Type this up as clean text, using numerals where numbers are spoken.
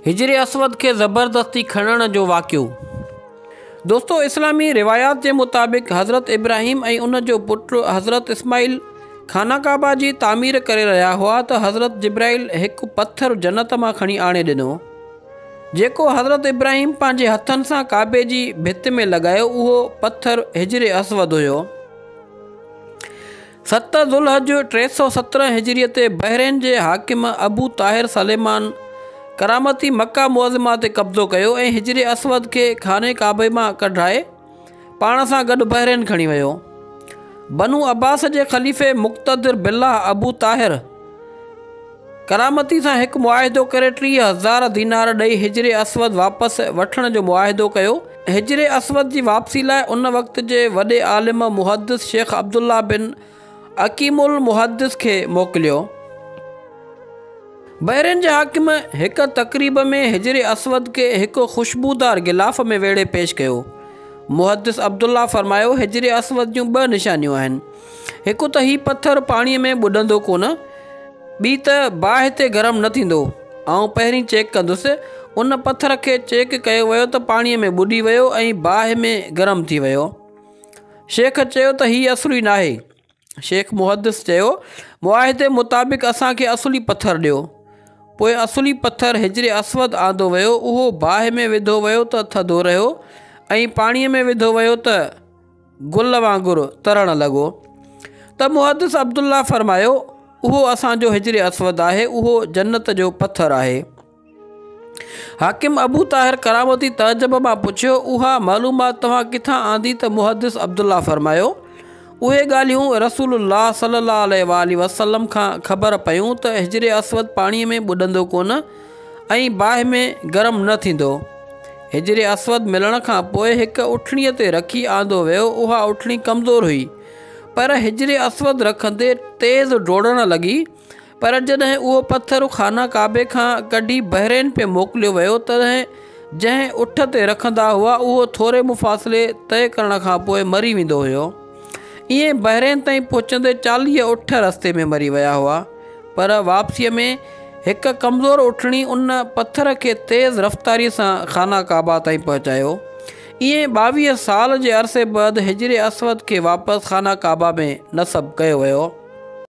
हिजरे असवद के ज़बरदस्ती खणण जो वाक़ियो। दोस्तों, इस्लामी रिवायात के मुताबिक़ हज़रत इब्राहिम और उन जो पुत्र हज़रत इस्माइल खाना काबा की तामीर करे रहा हुआ तो हज़रत जिब्राइल एक पत्थर जन्नत में खणी आणे दिनो, जेको हज़रत इब्राहिम पंहिंजे हथन से काबे की भित में लगायो। उहो पत्थर हिजरे असवद हुयो। 7 ज़ुल्हज 317 हिजरीअ ते बहरेन के हाकिम अबू ताहिर सलेमान करामती मक्का मुअज़्ज़मा ते कब्ज़ो कयो ऐं हिजरे असवद के खाने काबे में कढाए पाण सां गॾु बहरेन खणी वियो। बनु अब्बास के ख़लीफ़े मुक़्तदिर बिल्लाह अबू ताहिर करामती सां एक मुआहिदो करे 30,000 दीनार ॾेई हिजरे असवद वापस वठण जो मुआहिदो कयो। हिजरे असवद की वापसी लाइ उन वक़्त के वॾे आलिम मुहद्दिस शेख अब्दुल्ला बिन अकीमुल मुहद्दिस के मोकिलियो। बहरेन के हाकिम एक तकरीब में हिजरे असवद के एक खुशबूदार गिलाफ में वेड़े पेश किया। मुहद्दिस अब्दुल्ला फरमायो, हिजरे असवद जूं 2 निशानियों आहिनि। एक तो ही पत्थर पानी में बुडंदो कोन, बी त बाहि ते गरम न थींदो। आउं पहिरीं चेक कंदुसि। उन पत्थर के चेक कयो वियो तो पानी में बुडी वियो ऐं बाहि में गरम थी वियो। शेख चयो त ही असली नाहे। शेख मुहद्दिस चयो, मुआहिदे मुताबिक़ असांखे असली पत्थर ॾियो। पोइ असली पत्थर हिजरे असवद आंदो वियो। उहो बाहि में विधो वियो तो थधो रहियो ऐं पाणीअ में विधो वियो तो गुल वांगुरु तरण लगो। त मुहद्दिस अब्दुल्ला फरमायो, उहो असांजो हिजरे असवद आहे, उहो जन्नत जो पत्थर आहे। हाकिम अबू ताहिर करामती तअज्जुब में पुछियो, उहा मालूमात तव्हां किथां आंदी? त मुहद्दिस अब्दुल्ला फरमायो, उहे ॻाल्हियूं रसूलुल्लाह सल्लल्लाहु अलैहि वसल्लम खां ख़बर पयूं त हिजरे असवद पाणी में बुडंदो कोन ऐं बाहि में गरम न थींदो। हिजरे असवद मिलण खां पोइ हिक उठणीअ ते रखी आंदो वियो। उहा उठणी कमज़ोर हुई, पर हिजरे असवद रखंदे तेज़ डोड़ण लगी। पर जॾहिं उहो पत्थर खाना काबे खां कढी बहरेन पे मोकिलियो वियो, तॾहिं जंहिं उठ ते रखंदा हुआ उहो थोरे मुफ़ासिले तय करण खां पोइ मरी वेंदो हुयो। इएं बहरेन ताईं पहुचंदे 40 उठ रस्ते में मरी विया हुआ। पर वापसीअ में एक कमज़ोर उठणी उन पत्थर के तेज़ रफ्तारी से खाना काबा ताईं पहुँचायो। इएं 22 साल के अरसे बाद हिजरे असवद के वापस खाना काबा में नस्ब किया वियो।